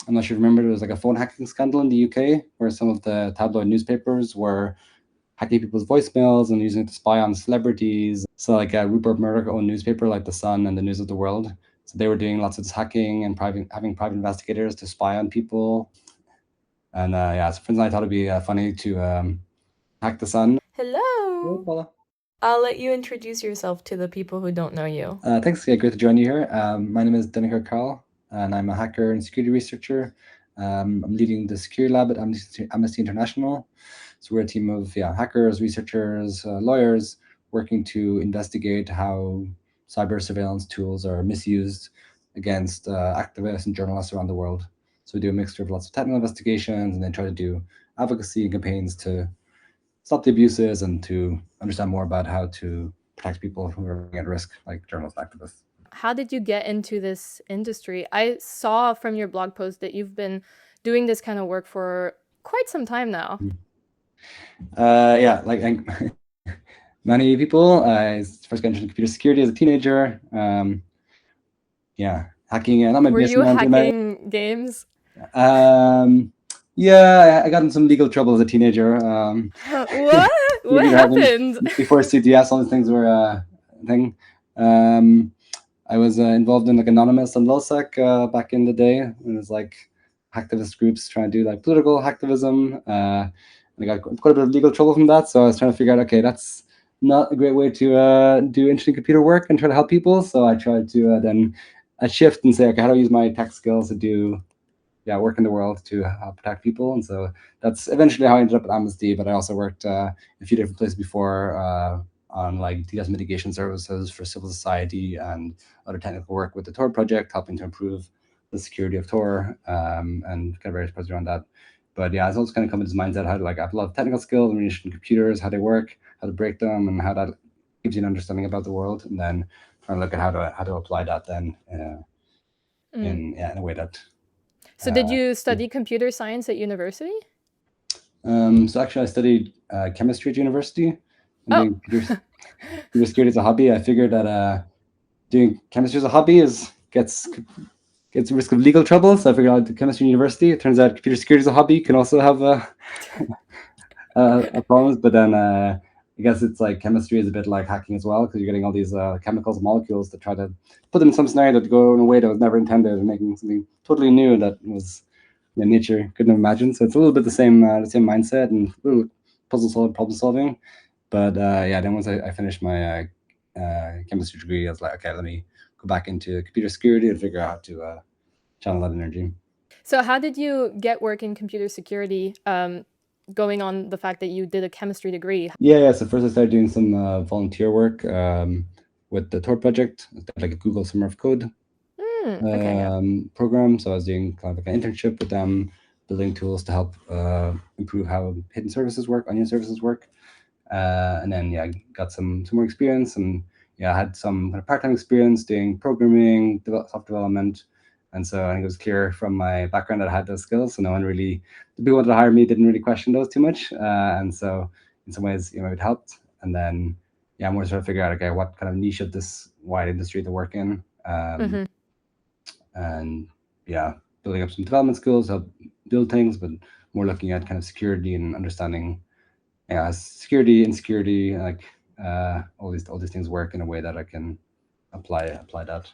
I'm not sure if you remember, there was like a phone hacking scandal in the UK where some of the tabloid newspapers were hacking people's voicemails and using it to spy on celebrities. So like Rupert Murdoch owned newspaper like The Sun and the News of the World. So they were doing lots of this hacking and having private investigators to spy on people. And so friends and I thought it'd be funny to hack The Sun. Hello. Paula. I'll let you introduce yourself to the people who don't know you. Thanks. Yeah, great to join you here. My name is Donncha Ó Cearbhaill, and I'm a hacker and security researcher. I'm leading the security lab at Amnesty International. So we're a team of hackers, researchers, lawyers working to investigate how cyber surveillance tools are misused against activists and journalists around the world. So we do a mixture of lots of technical investigations and then try to do advocacy and campaigns to stop the abuses and to understand more about how to protect people who are at risk, like journalists and activists. How did you get into this industry? I saw from your blog post that you've been doing this kind of work for quite some time now. Like many people, I first got into computer security as a teenager. Hacking. Not my Were best you man, hacking games? I got in some legal trouble as a teenager. What? What happened? Before CTS, all these things were a thing. I was involved in like Anonymous and LulzSec back in the day. It was like hacktivist groups trying to do like political hacktivism. And I got quite a bit of legal trouble from that. So I was trying to figure out, okay, that's not a great way to do interesting computer work and try to help people. So I tried to then shift and say, okay, how do I use my tech skills to do work in the world to help protect people? And so that's eventually how I ended up at Amnesty. But I also worked in a few different places before on like DDoS mitigation services for civil society and other technical work with the Tor project, helping to improve the security of Tor and kind of various projects around that. But yeah, it's also kind of come into this mindset how to like I have a lot of technical skills and interested in computers, how they work, how to break them, and how that gives you an understanding about the world, and then trying to look at how to apply that then in a way that. So did you study computer science at university? So actually, I studied chemistry at university. And doing computer security as a hobby. I figured that doing chemistry as a hobby gets risk of legal trouble. So I figured I'd do chemistry at university. It turns out computer security as a hobby can also have problems. But then I guess it's like chemistry is a bit like hacking as well, because you're getting all these chemicals and molecules to try to put them in some scenario that go in a way that was never intended, and making something totally new that was nature couldn't have imagined. So it's a little bit the same mindset and a little problem solving. But then once I finished my chemistry degree, I was like, okay, let me go back into computer security and figure out how to channel that energy. So how did you get work in computer security, going on the fact that you did a chemistry degree? So first I started doing some volunteer work with the Tor project, like a Google Summer of Code program. So I was doing kind of like an internship with them, building tools to help improve how hidden services work, onion services work. And then got some more experience, and I had some kind of part-time experience doing programming, software development. And so I think it was clear from my background that I had those skills. So no one really, the people who wanted to hire me didn't really question those too much. And so in some ways, it helped. And then I'm more trying to figure out, okay, what kind of niche of this wide industry to work in. And building up some development skills, help build things, but more looking at kind of security and understanding security, insecurity, like all these things work in a way that I can apply that.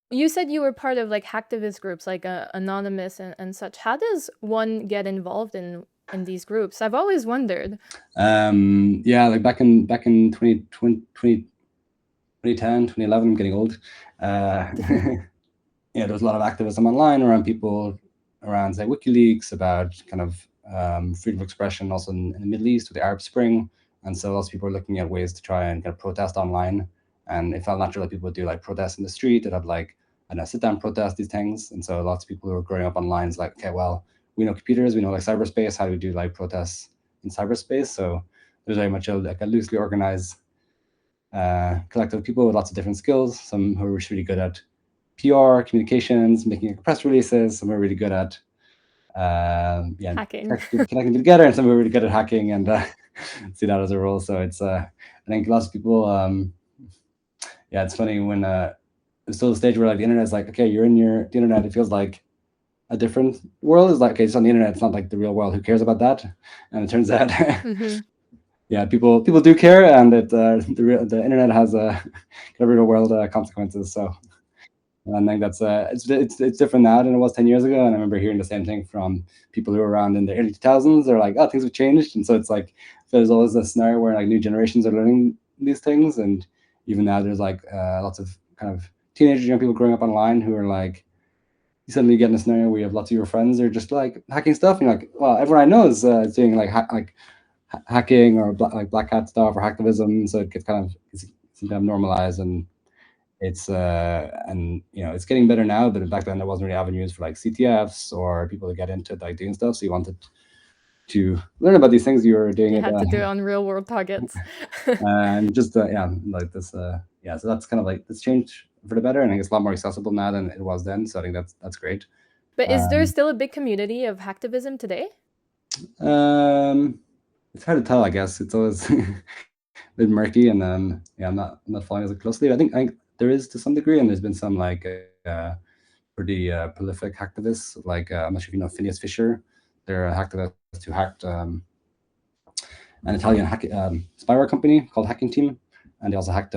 You said you were part of like hacktivist groups like Anonymous and such. How does one get involved in these groups? I've always wondered. Like back in 2010, 2011, I'm getting old. There was a lot of activism online around people around, say, WikiLeaks, about kind of freedom of expression, also in the Middle East with the Arab Spring. And so lots of people are looking at ways to try and kind of protest online. And it felt natural that people would do like protests in the street, that have like, sit down protest, these things. And so lots of people who are growing up online is like, okay, well, we know computers, we know like cyberspace, how do we do like protests in cyberspace? So there's very much a loosely organized collective of people with lots of different skills. Some who are really good at PR, communications, making press releases. Some are really good at hacking, connecting together, and some are really good at hacking, and see that as a role. So it's I think lots of people. It's funny when it's still the stage where like the internet is like, okay, you're in the internet. It feels like a different world. Is like, okay, it's on the internet. It's not like the real world. Who cares about that? And it turns out, yeah, people do care, and the internet has kind of real world consequences. So I think that's it's different now than it was 10 years ago. And I remember hearing the same thing from people who were around in the early 2000s. They're like, oh, things have changed. And so it's like there's always a scenario where like new generations are learning these things, and even now there's like lots of kind of teenagers, young people growing up online who are like, you suddenly get in a scenario where you have lots of your friends are just like hacking stuff, and you're like, well, everyone I know is doing like hacking or like black hat stuff or hacktivism. So it gets kind of normalized, and it's and it's getting better now, but back then there wasn't really avenues for like CTFs or people to get into like doing stuff. So you wanted to learn about these things, you were doing You it had to do it on real world targets. and just yeah, like this yeah, so that's kind of like it's changed for the better, and I think it's a lot more accessible now than it was then. So I think that's great. But is there still a big community of hacktivism today? It's hard to tell, I guess. It's always a bit murky, and yeah, I'm not following as closely. I think there is to some degree, and there's been some like pretty prolific hacktivists. Like I'm not sure if you know Phineas Fisher. They're a hacktivist who hacked an Italian spyware company called Hacking Team, and they also hacked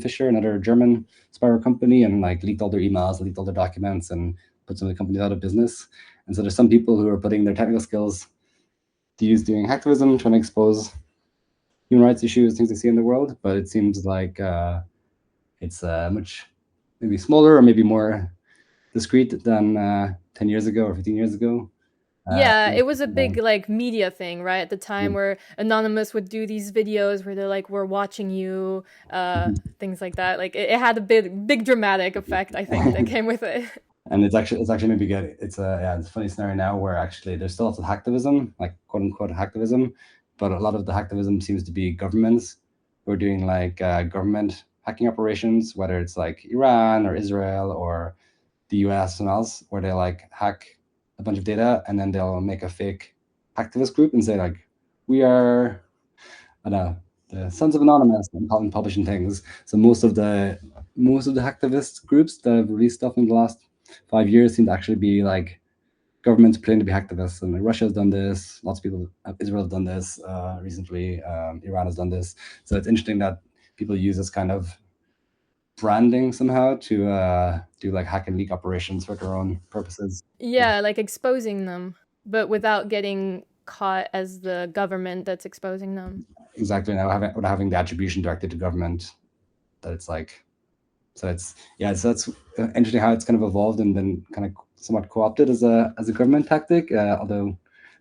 Fisher, another German spyware company, and like leaked all their emails, leaked all their documents, and put some of the companies out of business. And so there's some people who are putting their technical skills to use doing hacktivism, trying to expose human rights issues, things they see in the world. But it seems like it's much maybe smaller or maybe more discreet than 10 years ago or 15 years ago. Yeah, it was a big like media thing, right? At the time where Anonymous would do these videos where they're like, we're watching you, things like that. Like it had a big dramatic effect, I think, that came with it. And it's actually maybe good. It's it's a funny scenario now where actually there's still lots of hacktivism, like quote unquote hacktivism, but a lot of the hacktivism seems to be governments who are doing like government hacking operations, whether it's like Iran or Israel or the US and else, where they like hack a bunch of data and then they'll make a fake hacktivist group and say like, we are, I don't know, the Sons of Anonymous, and publishing things. So most of the hacktivist groups that have released stuff in the last 5 years seem to actually be like governments pretending to be hacktivists. And like Russia has done this, lots of people, Israel has done this recently, Iran has done this. So it's interesting that people use this kind of branding somehow to do like hack and leak operations for their own purposes. Yeah, like exposing them, but without getting caught as the government that's exposing them. Exactly. Now having the attribution directed to government, that it's like, so it's so that's interesting how it's kind of evolved and been kind of somewhat co-opted as a government tactic. Although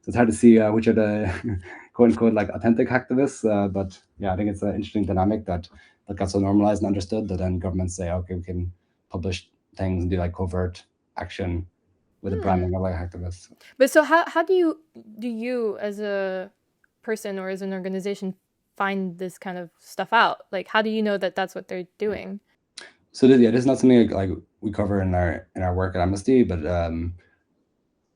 it's hard to see which are the quote unquote like authentic hacktivists. But yeah, I think it's an interesting dynamic that got so normalized and understood that then governments say, okay, we can publish things and do like covert action with the branding of like hacktivists. But so how do you as a person or as an organization find this kind of stuff out? Like how do you know that that's what they're doing? So this is not something like we cover in our work at Amnesty, but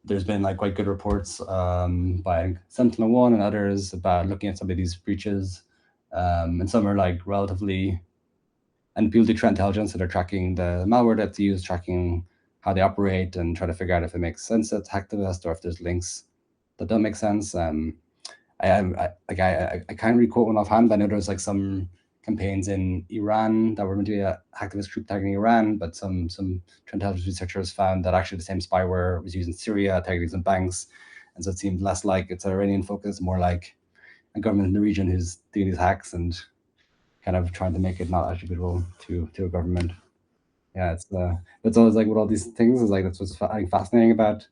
there's been like quite good reports by Sentinel-1 and others about looking at some of these breaches, and some are like relatively, and people do threat intelligence, so they're tracking the malware that's used, tracking how they operate, and try to figure out if it makes sense that's hacktivist or if there's links that don't make sense. I can't really quote one offhand, but I know there's like some campaigns in Iran that were meant to be a hacktivist group targeting Iran, but some intelligence researchers found that actually the same spyware was used in Syria, targeting some banks. And so it seemed less like it's an Iranian focus, more like a government in the region who's doing these hacks and kind of trying to make it not attributable to a government. Yeah, it's always like with all these things is like that's what's fascinating about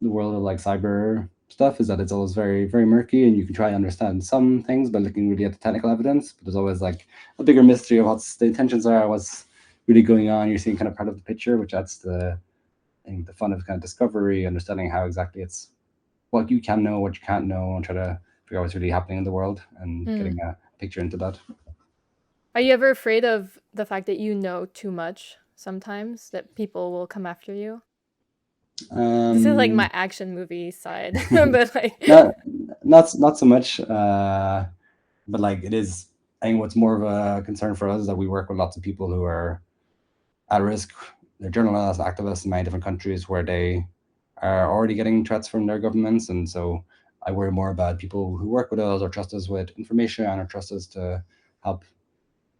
the world of like cyber stuff, is that it's always very, very murky, and you can try to understand some things by looking really at the technical evidence, but there's always like a bigger mystery of what the intentions are, what's really going on. You're seeing kind of part of the picture, which adds to I think the fun of kind of discovery, understanding how exactly it's what you can know, what you can't know, and try to figure out what's really happening in the world and getting a picture into that. Are you ever afraid of the fact that you know too much sometimes, that people will come after you? This is like my action movie side, but like not so much. But like it is, I think what's more of a concern for us is that we work with lots of people who are at risk they're journalists, activists in many different countries where they are already getting threats from their governments, and so I worry more about people who work with us or trust us with information or trust us to help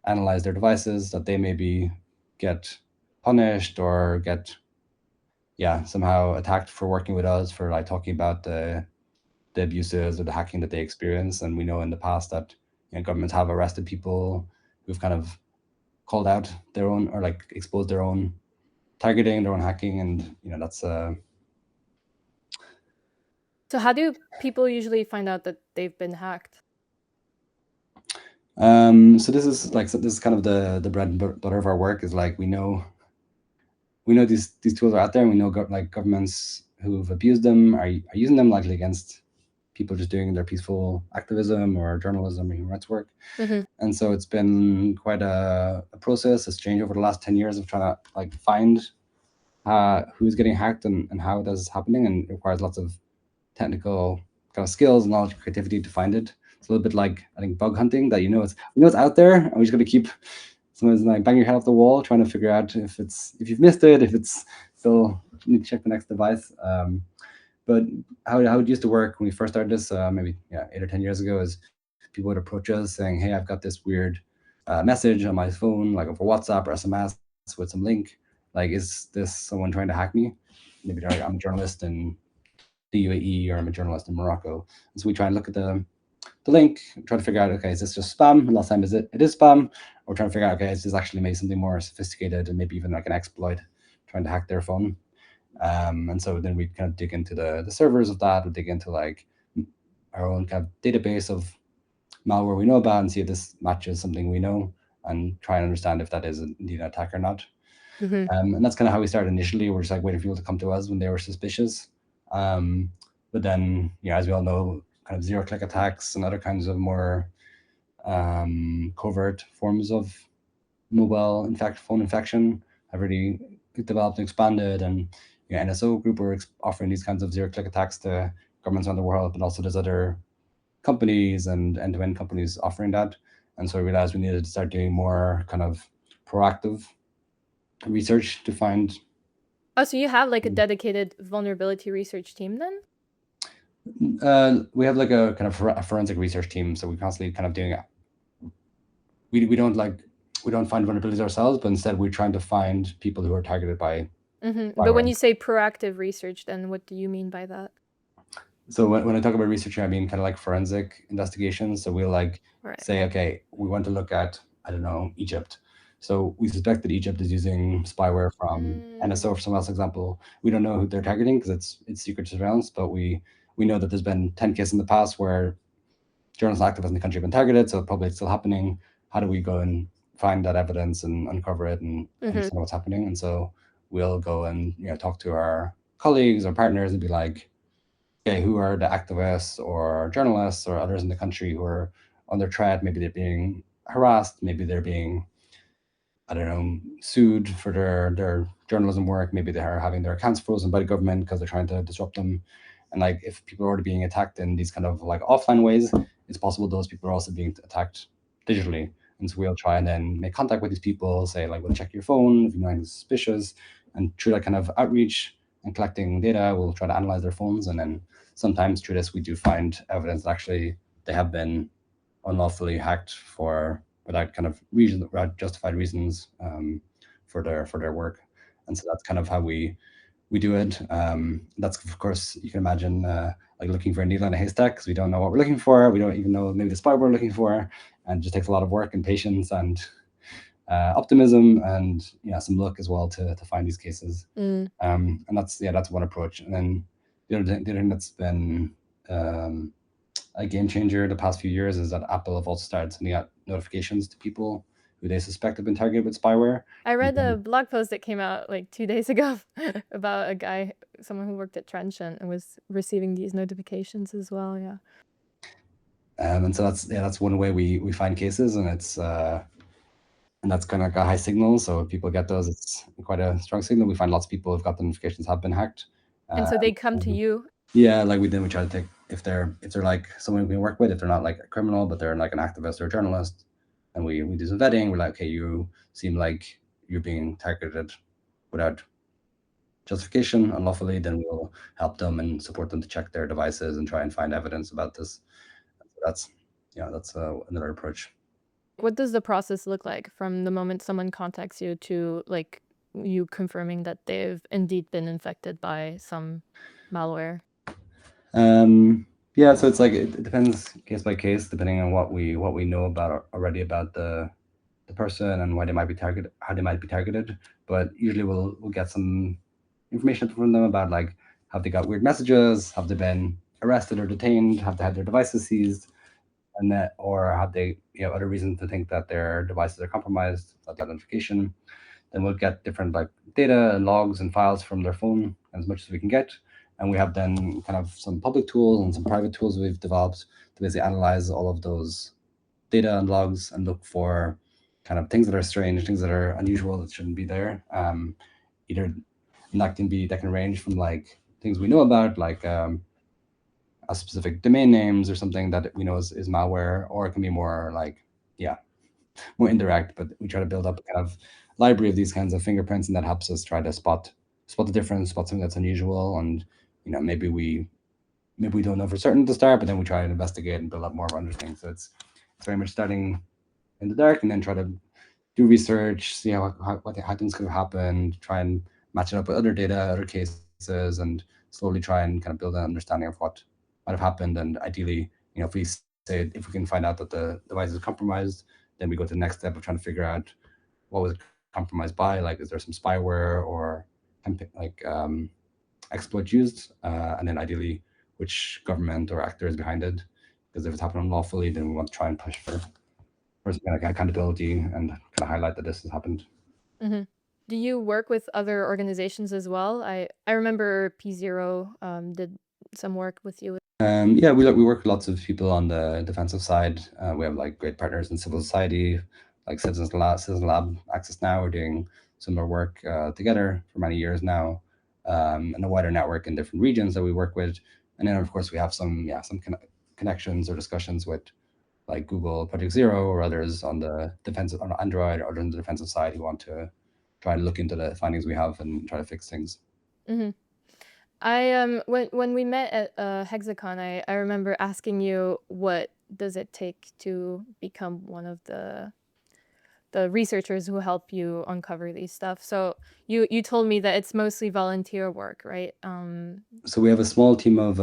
analyze their devices, that they maybe get punished or get somehow attacked for working with us, for like talking about the abuses or the hacking that they experience. And we know in the past that governments have arrested people who've kind of called out their own or like exposed their own targeting, their own hacking, and that's So how do people usually find out that they've been hacked? So this is kind of the bread and butter of our work. Is like we know these tools are out there, and we know governments who've abused them are using them likely against people just doing their peaceful activism or journalism or human rights work. Mm-hmm. And so it's been quite a process. It's changed over the last 10 years of trying to like find who's getting hacked and how that is happening, and it requires lots of technical kind of skills, knowledge, creativity to find it. It's a little bit like, I think, bug hunting, that it's out there, and we just got to keep sometimes like bang your head off the wall trying to figure out if you've missed it, if it's still, you need to check the next device. But how it used to work when we first started this, maybe 8 or 10 years ago, is people would approach us saying, "Hey, I've got this weird message on my phone, like over WhatsApp or SMS with some link. Like, is this someone trying to hack me? Maybe they're like, I'm a journalist in the UAE, or I'm a journalist in Morocco." And so we try and look at the link, try to figure out, okay, is this just spam? And last time it is spam. Or trying to figure out, okay, is this actually maybe something more sophisticated and maybe even like an exploit trying to hack their phone? And so then we kind of dig into the servers of that, we dig into like our own kind of database of malware we know about and see if this matches something we know, and try and understand if that is indeed an attack or not. Mm-hmm. And that's kind of how we started initially. We're just like waiting for people to come to us when they were suspicious. But then, as we all know, kind of zero-click attacks and other kinds of more covert forms of mobile phone infection have really developed and expanded. And NSO Group were offering these kinds of zero-click attacks to governments around the world, but also there's other companies and end-to-end companies offering that. And so we realized we needed to start doing more kind of proactive research to find. Oh, so you have like a dedicated vulnerability research team then? We have like a kind of a forensic research team, so we constantly kind of doing it. We don't find vulnerabilities ourselves, but instead we're trying to find people who are targeted by. Mm-hmm. But when you say proactive research, then what do you mean by that? So when I talk about research, I mean kind of like forensic investigations. So we'll say, okay, we want to look at, I don't know, Egypt. So we suspect that Egypt is using spyware from NSO, for some else example. We don't know who they're targeting because it's secret surveillance, but we know that there's been 10 cases in the past where journalists and activists in the country have been targeted, so probably it's still happening. How do we go and find that evidence and uncover it and understand what's happening? And so we'll go and talk to our colleagues or partners and be like, okay, who are the activists or journalists or others in the country who are under threat? Maybe they're being harassed, maybe they're being, I don't know, sued for their journalism work, maybe they are having their accounts frozen by the government because they're trying to disrupt them. And like, if people are already being attacked in these kind of like offline ways, it's possible those people are also being attacked digitally. And so we'll try and then make contact with these people, say like, we'll check your phone if you know anything suspicious, and through that kind of outreach and collecting data, we'll try to analyze their phones. And then sometimes through this, we do find evidence that actually they have been unlawfully hacked without kind of justified reasons for their work. And so that's kind of how we do it. That's, of course, you can imagine like looking for a needle in a haystack, because we don't know what we're looking for. We don't even know maybe the spyware we're looking for, and it just takes a lot of work and patience and optimism and some luck as well to find these cases. And that's one approach. And then the other thing that's been a game changer the past few years is that Apple have also started sending out notifications to people who they suspect have been targeted with spyware. I read a blog post that came out like 2 days ago about a guy, someone who worked at Trenchant and was receiving these notifications as well. Yeah. And so that's one way we find cases, and it's and that's kind of like a high signal. So if people get those, it's quite a strong signal. We find lots of people who've got the notifications have been hacked. And so they come to you. Yeah, like we try to take, if they're like someone we work with, if they're not like a criminal, but they're like an activist or a journalist, and we do some vetting. We're like, okay, you seem like you're being targeted without justification unlawfully, then we'll help them and support them to check their devices and try and find evidence about this. That's another approach. What does the process look like from the moment someone contacts you to like you confirming that they've indeed been infected by some malware? Yeah, so it's like it depends case by case, depending on what we know about already about the person and why they might be targeted, how they might be targeted. But usually we'll get some information from them about like have they got weird messages, have they been arrested or detained, have they had their devices seized, and that, or have they other reasons to think that their devices are compromised, that identification. Then we'll get different like data and logs and files from their phone as much as we can get. And we have then kind of some public tools and some private tools we've developed to basically analyze all of those data and logs and look for kind of things that are strange, things that are unusual that shouldn't be there. Either that can range from like things we know about, like a specific domain names or something that we know is malware, or it can be more like more indirect. But we try to build up a kind of library of these kinds of fingerprints, and that helps us try to spot the difference, spot something that's unusual, and maybe we don't know for certain to start, but then we try and investigate and build up more of our understanding. So it's very much starting in the dark and then try to do research, see how things could have happened, try and match it up with other data, other cases, and slowly try and kind of build an understanding of what might have happened. And ideally, if we can find out that the device is compromised, then we go to the next step of trying to figure out what was it compromised by. Like, is there some spyware or exploit used? And then ideally, which government or actor is behind it? Because if it's happened unlawfully, then we want to try and push for some kind of accountability and kind of highlight that this has happened. Mm-hmm. Do you work with other organizations as well? I remember P0 did some work with you. Yeah, we work with lots of people on the defensive side. We have like great partners in civil society, like Citizen Lab, Access Now. We're doing similar work together for many years now, and a wider network in different regions that we work with. And then of course we have some connections or discussions with like Google Project Zero or others on the defensive on Android or on the defensive side who want to try to look into the findings we have and try to fix things. Mm-hmm. I when we met at Hexacon, I remember asking you what does it take to become one of the researchers who help you uncover these stuff. So you told me that it's mostly volunteer work, right? So we have a small team of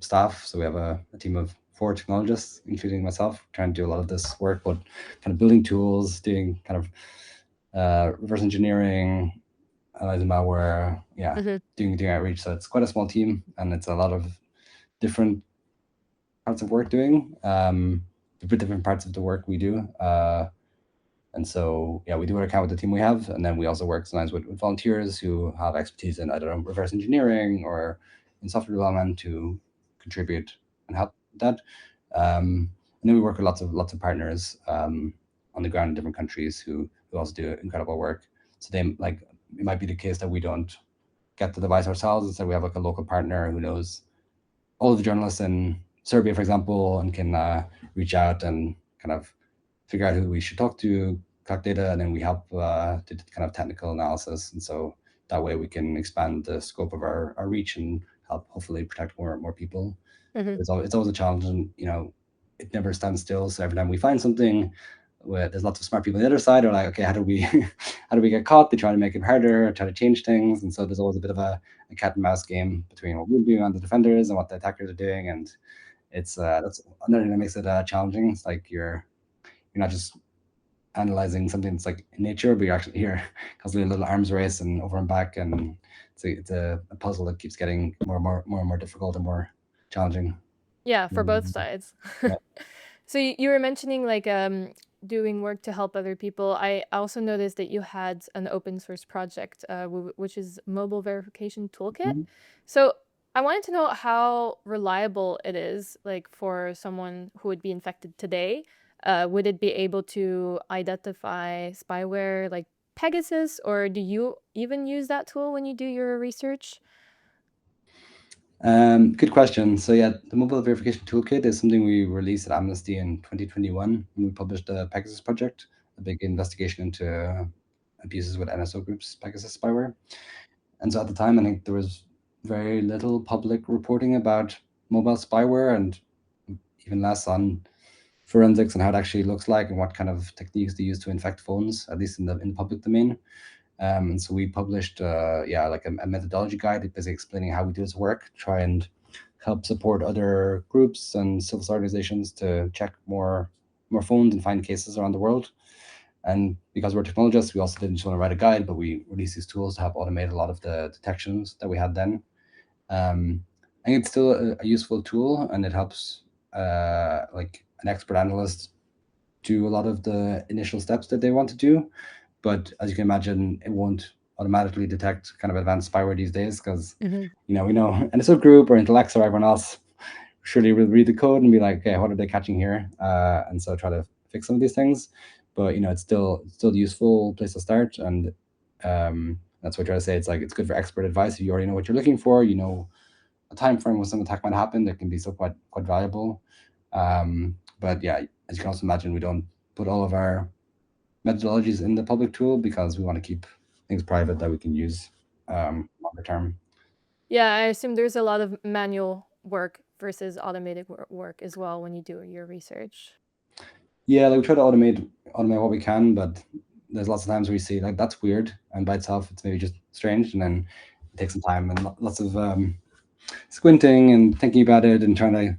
staff. So we have a team of 4 technologists, including myself, trying to do a lot of this work, but kind of building tools, doing kind of reverse engineering, analyzing malware, doing outreach. So it's quite a small team, and it's a lot of different parts of work doing, different parts of the work we do. And so, we do our account with the team we have, and then we also work sometimes with volunteers who have expertise in, I don't know, reverse engineering or in software development to contribute and help with that. And then we work with lots of partners on the ground in different countries who also do incredible work. So they like it might be the case that we don't get the device ourselves. Instead, we have like a local partner who knows all of the journalists in Serbia, for example, and can reach out and kind of figure out who we should talk to, collect data, and then we help do the kind of technical analysis. And so that way we can expand the scope of our reach and help hopefully protect more people. Mm-hmm. It's always a challenge, and it never stands still. So every time we find something, there's lots of smart people on the other side are like, okay, how do we get caught? They try to make it harder, try to change things, and so there's always a bit of a cat and mouse game between what we're doing on the defenders and what the attackers are doing, and it's that's another thing that makes it challenging. It's like you're not just analyzing something that's like in nature, but you're actually here constantly a little arms race and over and back, and it's a puzzle that keeps getting more and more difficult and more challenging. Yeah, for both sides. Yeah. So you were mentioning like doing work to help other people. I also noticed that you had an open source project, which is mobile verification toolkit. Mm-hmm. So I wanted to know how reliable it is, like for someone who would be infected today. Would it be able to identify spyware like Pegasus, or do you even use that tool when you do your research? Good question. So the mobile verification toolkit is something we released at Amnesty in 2021 when we published the Pegasus project, a big investigation into abuses with NSO groups, Pegasus spyware. And so at the time, I think there was very little public reporting about mobile spyware, and even less on forensics and how it actually looks like and what kind of techniques they use to infect phones, at least in the public domain. And so we published, like a methodology guide, basically explaining how we do this work, try and help support other groups and civil society organizations to check more phones and find cases around the world. And because we're technologists, we also didn't just want to write a guide, but we released these tools to help automate a lot of the detections that we had then. I think it's still a useful tool, and it helps like an expert analyst do a lot of the initial steps that they want to do. But as you can imagine, it won't automatically detect kind of advanced spyware these days, because we know NSO Group or Intellex or everyone else surely will read the code and be like, okay, what are they catching here? And so try to fix some of these things. But it's still a useful place to start, and that's what I try to say. It's like it's good for expert advice if you already know what you're looking for. A time frame when some attack might happen, that can be so quite valuable. But yeah, as you can also imagine, we don't put all of our methodologies in the public tool because we want to keep things private that we can use longer term. Yeah, I assume there's a lot of manual work versus automated work as well when you do your research. Yeah, like we try to automate what we can, but there's lots of times where you see like that's weird, and by itself it's maybe just strange, and then it takes some time and lots of squinting and thinking about it and trying to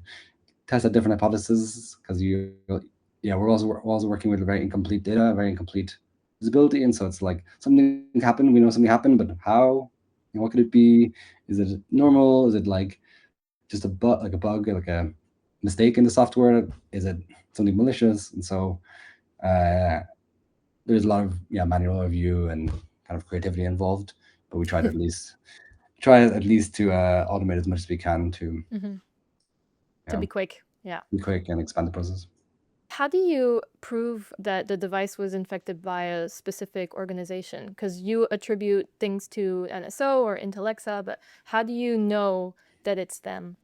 test out different hypotheses, because we're also working with very incomplete data, very incomplete visibility, and so it's like something happened, we know something happened, but how? What could it be? Is it normal? Is it like just a bug, like a mistake in the software? Is it something malicious? And so uh, there's a lot of manual review and kind of creativity involved, but we try to at least to automate as much as we can to To be quick. Yeah. be quick and expand the process. How do you prove that the device was infected by a specific organization? Because you attribute things to NSO or Intellexa, but how do you know that it's them?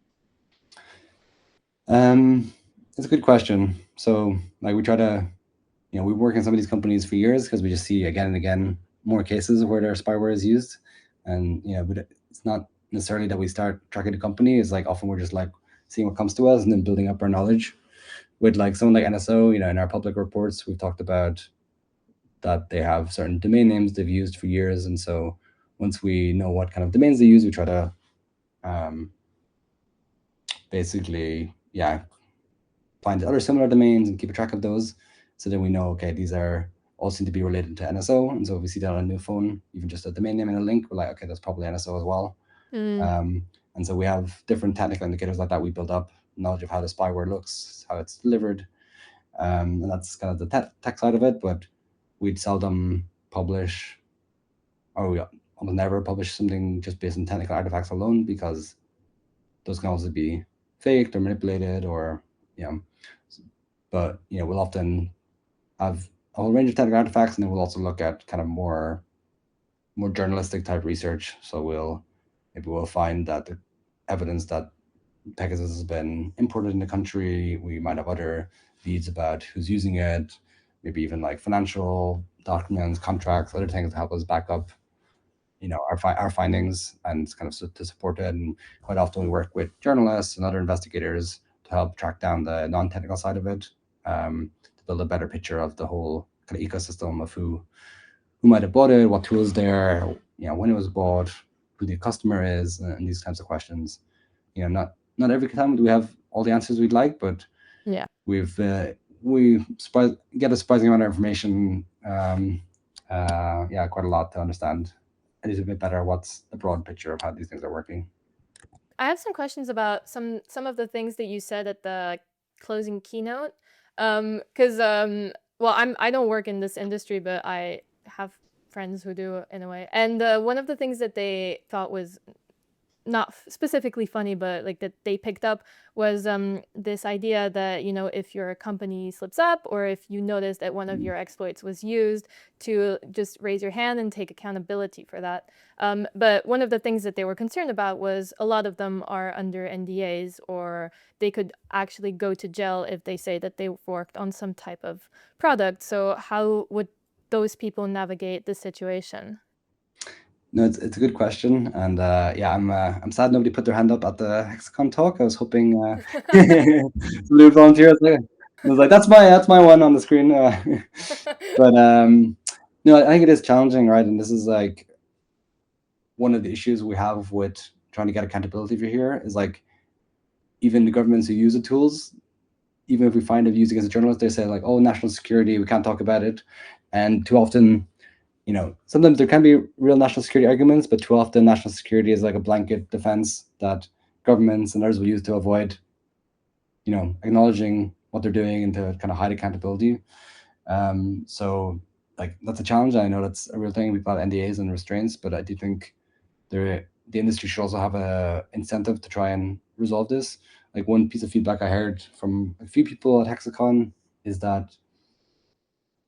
It's a good question. So like we try to, we work in some of these companies for years because we just see again and again more cases where their spyware is used. And but it's not necessarily that we start tracking the company. It's like often we're just like seeing what comes to us and then building up our knowledge. With like someone like NSO, in our public reports, we've talked about that they have certain domain names they've used for years. And so once we know what kind of domains they use, we try to basically, find other similar domains and keep a track of those. So then we know, okay, these are all seem to be related to NSO. And so if we see that on a new phone, even just a domain name and a link, we're like, okay, that's probably NSO as well. And so we have different technical indicators like that we build up, knowledge of how the spyware looks, how it's delivered. And that's kind of the tech side of it, but we'd seldom publish, or we almost never publish something just based on technical artifacts alone, because those can also be faked or manipulated, or but we'll often have a whole range of technical artifacts, and then we'll also look at kind of more journalistic type research. So maybe we'll find that the evidence that Pegasus has been imported in the country. We might have other leads about who's using it, maybe even like financial documents, contracts, other things to help us back up our findings and kind of to support it. And quite often we work with journalists and other investigators to help track down the non-technical side of it, to build a better picture of the whole kind of ecosystem of who might have bought it, what tools there, when it was bought, who the customer is, and these types of questions. Not every time do we have all the answers we'd like, but Yeah. we get a surprising amount of information. Quite a lot to understand a little bit better what's the broad picture of how these things are working. I have some questions about some of the things that you said at the closing keynote. Because well, I don't work in this industry, but I have friends who do in a way. And one of the things that they thought was not specifically funny, but like that they picked up was this idea that if your company slips up, or if you notice that one of your exploits was used, to just raise your hand and take accountability for that. But one of the things that they were concerned about was a lot of them are under NDAs, or they could actually go to jail if they say that they worked on some type of product. So how would those people navigate the situation? No, it's a good question, and yeah, I'm sad nobody put their hand up at the Hexacon talk. I was hoping somebody would volunteer. I was like, that's my one on the screen. But no, I think it is challenging, right? And this is like one of the issues we have with trying to get accountability for here is like even the governments who use the tools, even if we find it used against a journalist, they say like, oh, national security, we can't talk about it, and too often. Sometimes there can be real national security arguments, but too often national security is like a blanket defense that governments and others will use to avoid, acknowledging what they're doing and to kind of hide accountability. So like that's a challenge. I know that's a real thing. We've got NDAs and restraints, but I do think the industry should also have a incentive to try and resolve this. Like one piece of feedback I heard from a few people at Hexacon is that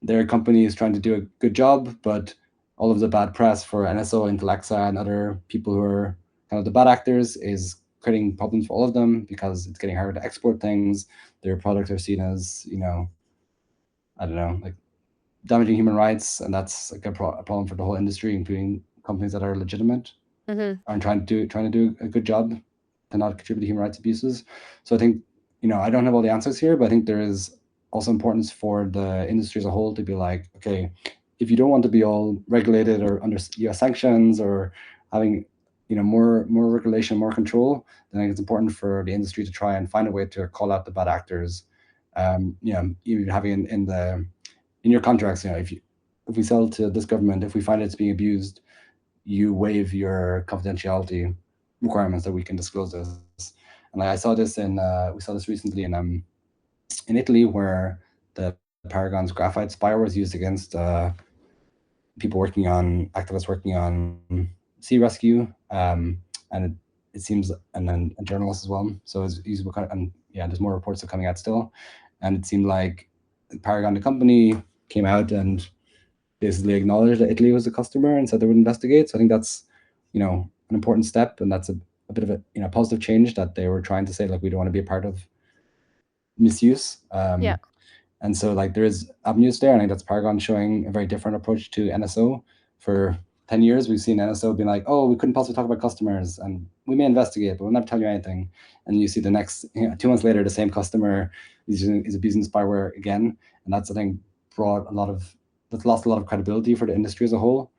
their company is trying to do a good job, but all of the bad press for NSO, Intellexa, and other people who are kind of the bad actors is creating problems for all of them because it's getting harder to export things. Their products are seen as, I don't know, like damaging human rights, and that's like a problem for the whole industry, including companies that are legitimate and trying to do a good job to not contribute to human rights abuses. So I think, I don't have all the answers here, but I think there is also importance for the industry as a whole to be like, okay, if you don't want to be all regulated or under US sanctions or having more regulation, more control, then I think it's important for the industry to try and find a way to call out the bad actors. Even having in your contracts, if we sell to this government, if we find it's being abused, you waive your confidentiality requirements that we can disclose this. And I saw this we saw this recently in Italy, where the Paragon's graphite spyware was used against activists working on sea rescue, and it seems, and then journalists as well. So it's used, and yeah, there's more reports are coming out still, and it seemed like Paragon, the company, came out and basically acknowledged that Italy was the customer and said they would investigate. So I think that's, an important step, and that's a bit of a positive change that they were trying to say like we don't want to be a part of misuse. Yeah. And so like there is avenues there. And I think that's Paragon showing a very different approach to NSO. For 10 years, we've seen NSO being like, oh, we couldn't possibly talk about customers and we may investigate, but we'll never tell you anything. And you see the next 2 months later, the same customer is abusing spyware again. And that's, I think, that's lost a lot of credibility for the industry as a whole.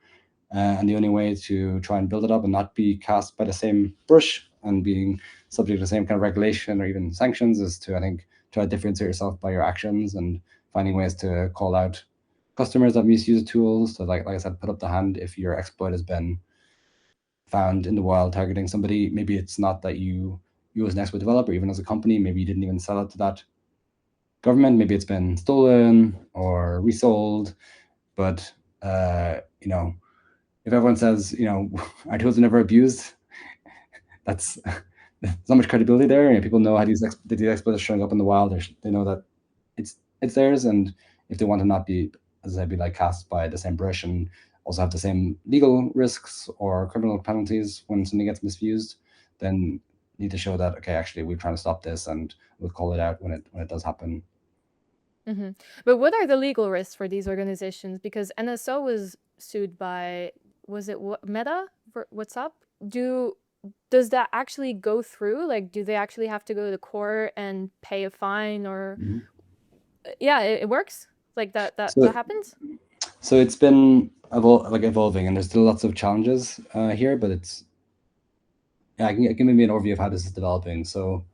And the only way to try and build it up and not be cast by the same brush and being subject to the same kind of regulation or even sanctions is to, I think, try to differentiate yourself by your actions and finding ways to call out customers that misuse tools. So like I said, put up the hand if your exploit has been found in the wild targeting somebody. Maybe it's not that you as an exploit developer, even as a company, maybe you didn't even sell it to that government. Maybe it's been stolen or resold. But if everyone says, our tools are never abused, that's there's not much credibility there. And people know how these exploits are showing up in the wild. They know that it's theirs, and if they want to not be, as I said, be like cast by the same brush and also have the same legal risks or criminal penalties when something gets misused, then need to show that, okay, actually we're trying to stop this and we'll call it out when it does happen. But what are the legal risks for these organizations? Because NSO was sued by, was it Meta for WhatsApp? Does that actually go through? Like, do they actually have to go to court and pay a fine, or yeah, it works like that happens? So it's been evolving, and there's still lots of challenges here, but it's I can maybe an overview of how this is developing. So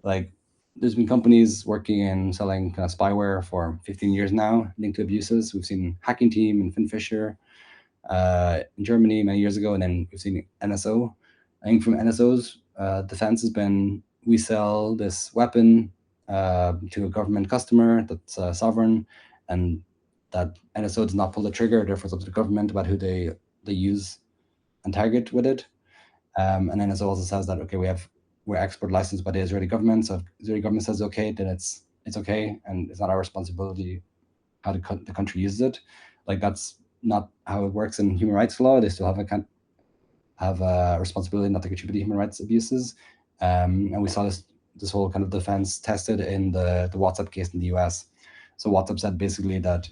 like there's been companies working in selling kind of spyware for 15 years now, linked to abuses. We've seen Hacking Team and Finfisher in Germany many years ago, and then we've seen NSO. I think from NSO's defense has been, we sell this weapon to a government customer that's sovereign, and that NSO does not pull the trigger, therefore it's up to the government about who they use and target with it. And NSO also says that, okay, we're export licensed by the Israeli government, so if the Israeli government says okay, then it's okay, and it's not our responsibility how the country uses it. Like that's not how it works in human rights law. They still have a responsibility not to contribute to human rights abuses. And we saw this whole kind of defense tested in the WhatsApp case in the US. So WhatsApp said basically that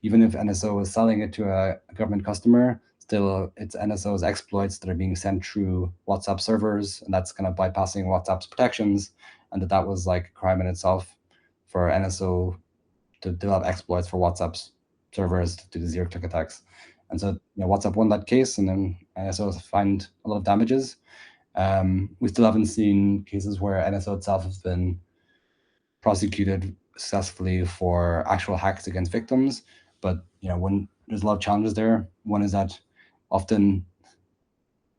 even if NSO is selling it to a government customer, still it's NSO's exploits that are being sent through WhatsApp servers, and that's kind of bypassing WhatsApp's protections, and that was like a crime in itself for NSO to develop exploits for WhatsApp's servers to do the zero-click attacks. And so WhatsApp won that case, and then NSO find a lot of damages. We still haven't seen cases where NSO itself has been prosecuted successfully for actual hacks against victims. But when there's a lot of challenges there. One is that often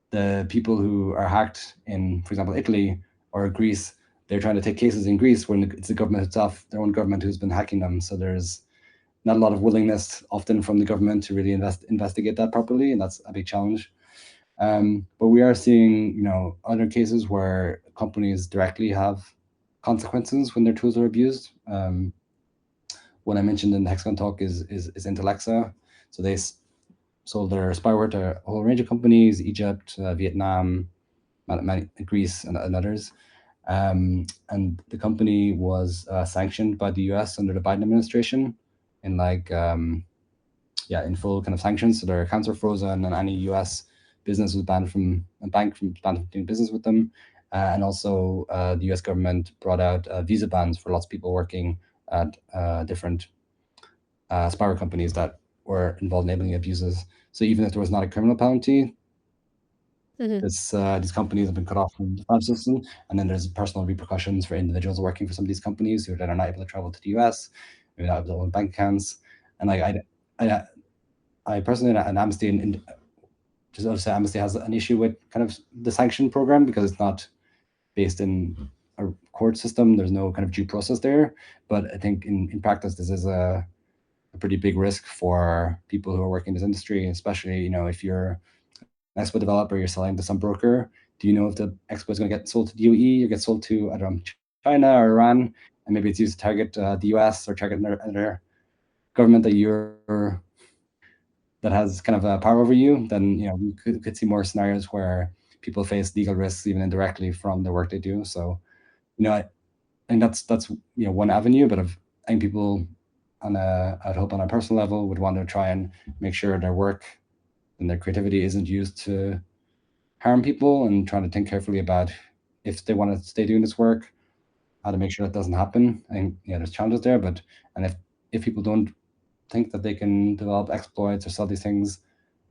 the people who are hacked in, for example, Italy or Greece, they're trying to take cases in Greece when it's the government itself, their own government, who's been hacking them. So there's not a lot of willingness often from the government to really investigate that properly, and that's a big challenge. But we are seeing, other cases where companies directly have consequences when their tools are abused. One I mentioned in the Hexacon talk is Intellexa. So they sold their spyware to a whole range of companies: Egypt, Vietnam, Greece, and others. And the company was sanctioned by the US under the Biden administration in in full kind of sanctions. So their accounts were frozen, and any US business was banned from banned from doing business with them. And also, the US government brought out visa bans for lots of people working at different spyware companies that were involved in enabling abuses. So even if there was not a criminal penalty, these companies have been cut off from the financial system, and then there's personal repercussions for individuals working for some of these companies who then are not able to travel to the US, maybe not able to own bank accounts. And I personally, and Amnesty, and just to say, Amnesty has an issue with kind of the sanction program because it's not based in a court system. There's no kind of due process there. But I think in practice, this is a pretty big risk for people who are working in this industry, especially if you're an exploit developer, you're selling to some broker. Do you know if the exploit is going to get sold to DOE or get sold to, I don't know, China or Iran, and maybe it's used to target the US or target another government that has kind of power over you? Then we could see more scenarios where people face legal risks even indirectly from the work they do. So I think that's one avenue, but I think people I'd hope on a personal level would want to try and make sure their work and their creativity isn't used to harm people, and trying to think carefully about if they want to stay doing this work, how to make sure that doesn't happen. I think there's challenges there, but if people don't think that they can develop exploits or sell these things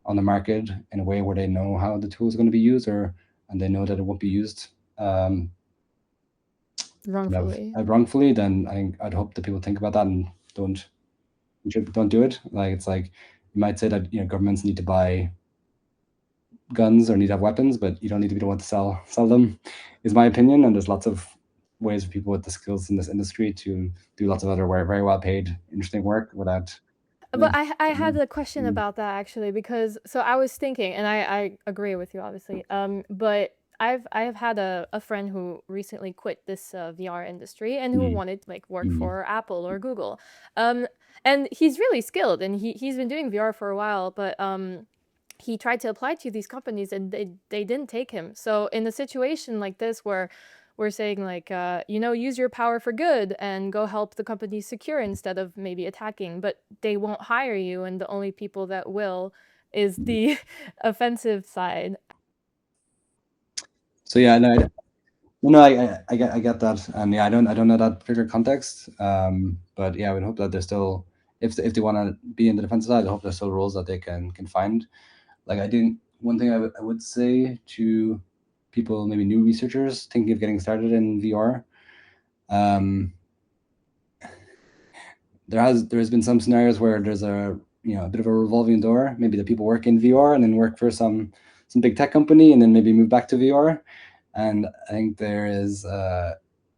on the market in a way where they know how the tool is going to be used, and they know that it won't be used wrongfully, then I think I'd hope that people think about that and don't do it. It's like you might say that governments need to buy guns or need to have weapons, but you don't need to be the one to sell them, is my opinion. And there's lots of ways for people with the skills in this industry to do lots of other very well paid, interesting work without. But I had a question about that actually, because so I was thinking, and I agree with you obviously. But I've had a friend who recently quit this VR industry and who wanted to work for Apple or Google. And he's really skilled, and he's been doing VR for a while, but he tried to apply to these companies and they didn't take him. So in a situation like this where we're saying use your power for good and go help the company secure instead of maybe attacking, but they won't hire you, and the only people that will is the offensive side. So yeah, no, I get that, and I don't know that particular context. But yeah, I would hope that there's still, if they want to be in the defensive side, I hope there's still roles that they can find. One thing I would say to people, maybe new researchers thinking of getting started in VR, there has been some scenarios where there's a bit of a revolving door. Maybe the people work in VR and then work for some big tech company and then maybe move back to VR. And I think there is,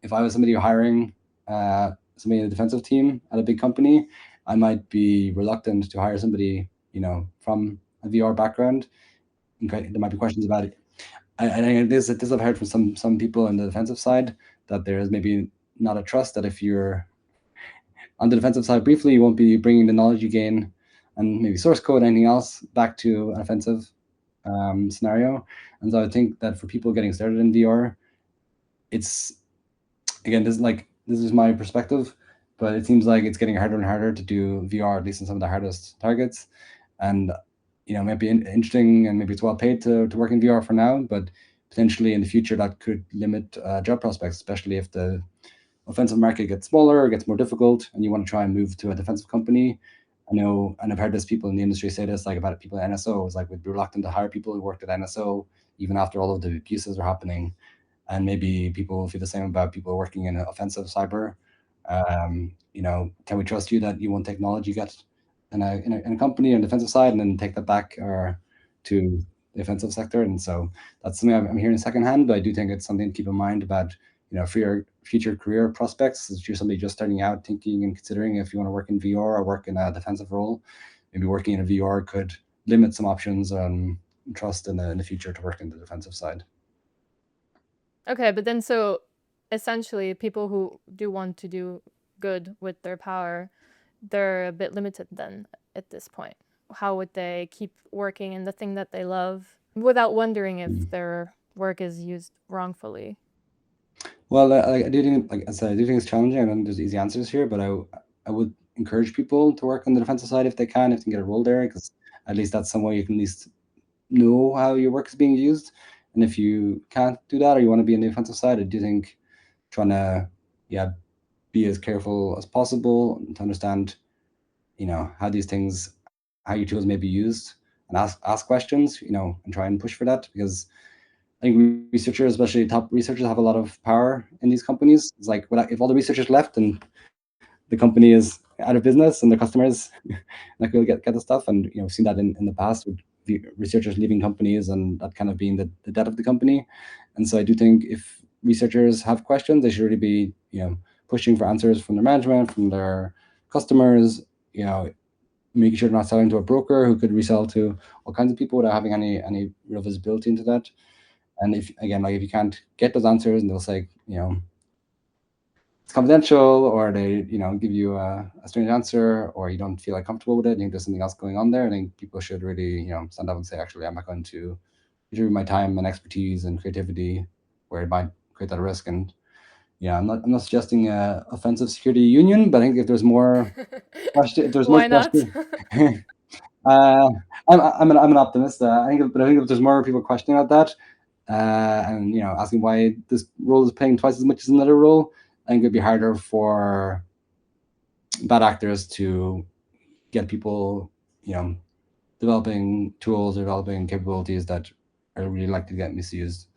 if I was somebody hiring somebody in the defensive team at a big company, I might be reluctant to hire somebody from a VR background. Okay, there might be questions about it. This I've heard from some people on the defensive side, that there is maybe not a trust that if you're on the defensive side briefly, you won't be bringing the knowledge you gain and maybe source code, anything else, back to an offensive scenario. And so I think that for people getting started in VR, it's, again, this is my perspective, but it seems like it's getting harder and harder to do VR, at least in some of the hardest targets. And maybe interesting, and maybe it's well paid to work in VR for now, but potentially in the future that could limit job prospects, especially if the offensive market gets smaller, gets more difficult, and you want to try and move to a defensive company. I know, and I've heard this, people in the industry say this, like about people at NSO, is like we'd be reluctant to hire people who worked at NSO even after all of the abuses were happening. And maybe people feel the same about people working in offensive cyber. Can we trust you that you won't take knowledge you get in a company on the defensive side and then take that back or to the offensive sector? And so that's something I'm hearing secondhand, but I do think it's something to keep in mind about for your future career prospects. If you're somebody just starting out, thinking and considering if you want to work in VR or work in a defensive role, maybe working in a VR could limit some options and trust in the future to work in the defensive side. Okay, but then so essentially people who do want to do good with their power, they're a bit limited then at this point. How would they keep working in the thing that they love without wondering if their work is used wrongfully? Well, I do think, like I said, I do think it's challenging. I don't think there's easy answers here, but I would encourage people to work on the defensive side if they can, if they can get a role there, because at least that's some way you can at least know how your work is being used. And if you can't do that, or you want to be on the offensive side, I do think trying to be as careful as possible to understand how these things, how your tools may be used, and ask questions, and try and push for that, because I think researchers, especially top researchers, have a lot of power in these companies. It's like, if all the researchers left and the company is out of business and the customers like will get the stuff, and we've seen that in the past with researchers leaving companies and that kind of being the debt of the company. And so I do think if researchers have questions, they should really be pushing for answers from their management, from their customers, making sure they're not selling to a broker who could resell to all kinds of people without having any real visibility into that. And if you can't get those answers, and they'll say it's confidential, or they give you a strange answer, or you don't feel like comfortable with it, and think there's something else going on there, I think people should really stand up and say, actually, I'm not going to contribute my time and expertise and creativity where it might create that risk. And I'm not suggesting a offensive security union, but I think if there's more question, if there's Why more not? question, I'm an optimist. I think if there's more people questioning about that, and asking why this role is paying twice as much as another role, I think it'd be harder for bad actors to get people, developing tools, developing capabilities that are really likely to get misused.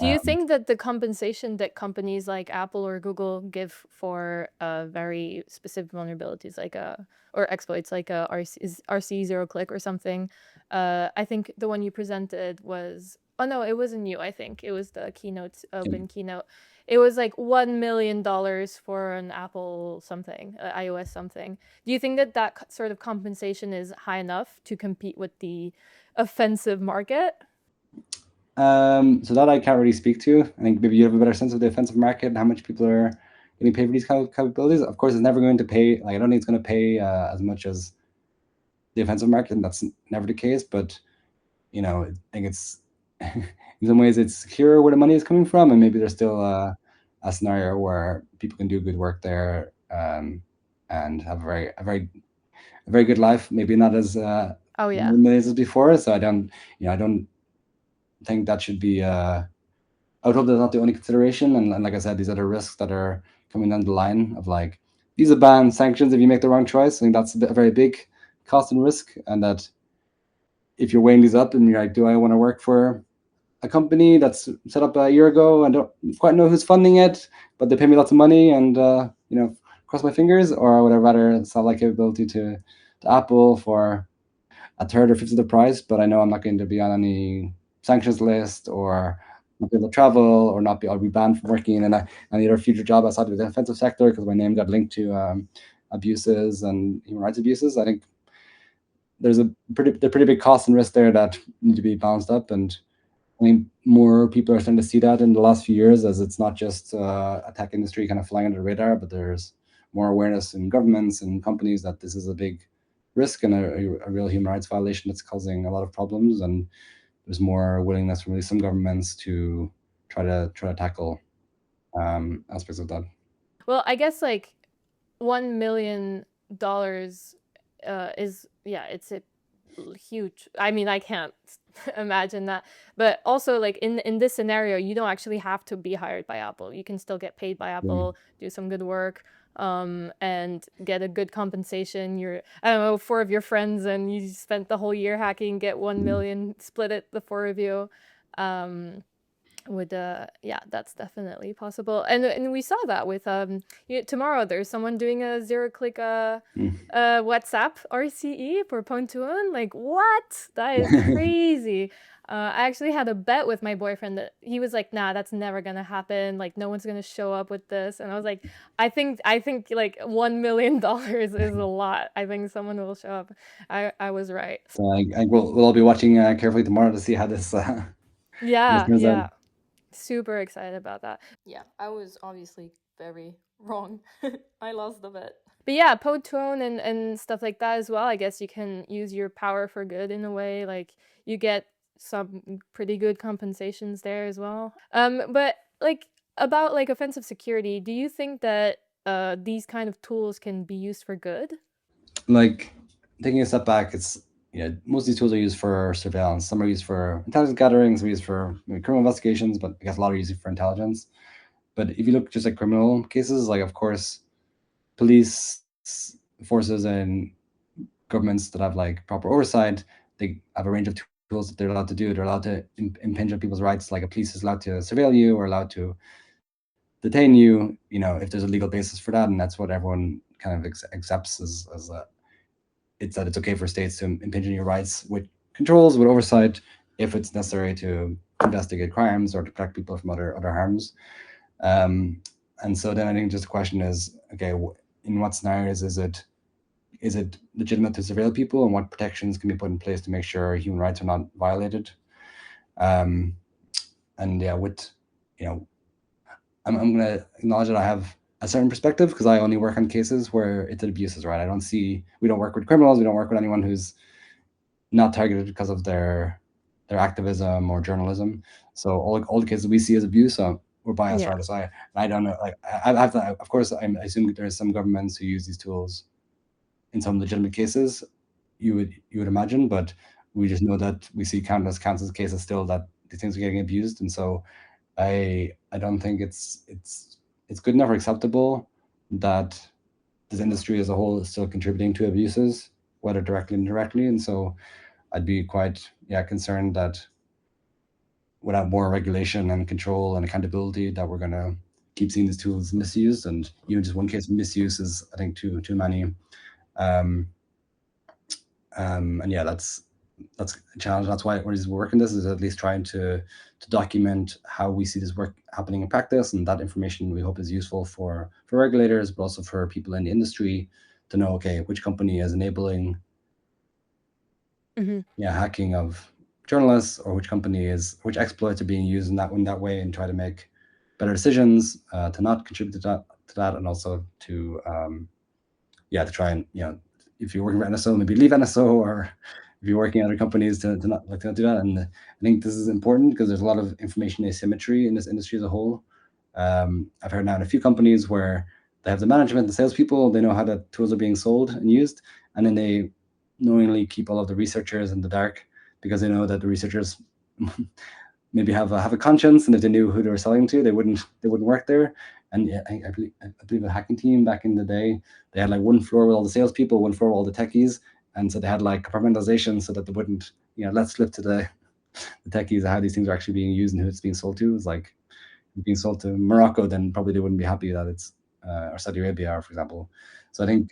Do you think that the compensation that companies like Apple or Google give for very specific vulnerabilities, like or exploits, like RC zero click or something? I think the one you presented was, oh no, it wasn't you. I think it was the keynote, open keynote. It was like $1 million for an Apple something, iOS something. Do you think that sort of compensation is high enough to compete with the offensive market? So that I can't really speak to. I think maybe you have a better sense of the offensive market and how much people are getting paid for these kind of capabilities. Of course, it's never going to pay. Like, I don't think it's going to pay as much as the offensive market, and that's never the case. But I think it's in some ways it's secure where the money is coming from, and maybe there's still a scenario where people can do good work there, and have a very good life. Maybe not as Oh yeah. millions as before. So I don't think that should be. I would hope that's not the only consideration. And like I said, these other risks that are coming down the line of like visa ban, sanctions if you make the wrong choice. I think that's a very big cost and risk, and that if you're weighing these up and you're like, do I want to work for a company that's set up a year ago and don't quite know who's funding it, but they pay me lots of money and cross my fingers, or would I rather sell that capability to Apple for a third or fifth of the price, but I know I'm not going to be on any sanctions list, or not be able to travel, or I'll be banned from working in any other future job outside of the defensive sector because my name got linked to abuses and human rights abuses. I think there's a pretty big cost and risk there that need to be balanced up. And I think more people are starting to see that in the last few years, as it's not just a tech industry kind of flying under the radar, but there's more awareness in governments and companies that this is a big risk and a real human rights violation that's causing a lot of problems. And there's more willingness from some governments to try to tackle aspects of that. Well, I guess like $1 million is, yeah, it's a huge. I mean, I can't imagine that. But also, like in this scenario, you don't actually have to be hired by Apple. You can still get paid by Apple, do some good work, and get a good compensation. You're, I don't know, four of your friends, and you spent the whole year hacking, get 1 million, split it, the four of you. Would Yeah, that's definitely possible, and we saw that with tomorrow there's someone doing a zero click WhatsApp RCE for Pontoon. Like, what? That is crazy. I actually had a bet with my boyfriend that he was like, nah, that's never gonna happen, like no one's gonna show up with this, and I was like, I think like $1 million is a lot. I think someone will show up. I was right. So we'll all be watching carefully tomorrow to see how this this turns out. Yeah, super excited about that. Yeah, I was obviously very wrong. I lost the bet. But yeah, Podtone and stuff like that as well. I guess you can use your power for good in a way. Like, you get some pretty good compensations there as well. But like, about like offensive security, do you think that these kind of tools can be used for good? Like, taking a step back, it's, most of these tools are used for surveillance. Some are used for intelligence gathering, some are used for criminal investigations, but I guess a lot are used for intelligence. But if you look just at criminal cases, like, of course, police forces and governments that have like proper oversight, they have a range of tools that they're allowed to do. They're allowed to impinge on people's rights. Like, a police is allowed to surveil you or allowed to detain you, if there's a legal basis for that, and that's what everyone kind of accepts as it's that it's okay for states to impinge on your rights with controls, with oversight, if it's necessary to investigate crimes or to protect people from other harms. And so then I think just the question is, okay, in what scenarios is it legitimate to surveil people, and what protections can be put in place to make sure human rights are not violated? And yeah, I'm going to acknowledge that I have a certain perspective because I only work on cases where it's abuses, right? We don't work with criminals. We don't work with anyone who's not targeted because of their activism or journalism. So all the cases we see as abuse, so we're biased, Yeah. right? So I don't know. Like, I have to, of course, I assume there's some governments who use these tools in some legitimate cases. You would imagine, but we just know that we see countless cases still that these things are getting abused, and so I don't think it's good enough or acceptable that this industry as a whole is still contributing to abuses, whether directly or indirectly. And so I'd be quite concerned that without more regulation and control and accountability, that we're gonna keep seeing these tools misused. And even just one case of misuse is, I think, too many. And yeah, that's a challenge. That's why we're working this, is at least trying to document how we see this work happening in practice, and that information we hope is useful for regulators, but also for people in the industry to know, okay, which company is enabling hacking of journalists, or which exploits are being used in that way, and try to make better decisions to not contribute to that, and also to to try and, if you're working for NSO, maybe leave NSO, or if you're working at other companies, to not do that. And I think this is important because there's a lot of information asymmetry in this industry as a whole. I've heard now in a few companies where they have the management, the salespeople, they know how the tools are being sold and used, and then they knowingly keep all of the researchers in the dark, because they know that the researchers maybe have a conscience, and if they knew who they were selling to, they wouldn't work there. And yeah, I believe a hacking team back in the day, they had like one floor with all the salespeople, one floor with all the techies, and so they had like compartmentalization so that they wouldn't, let slip to the techies how these things are actually being used and who it's being sold to. It's like being sold to Morocco, then probably they wouldn't be happy that it's or Saudi Arabia, for example. So I think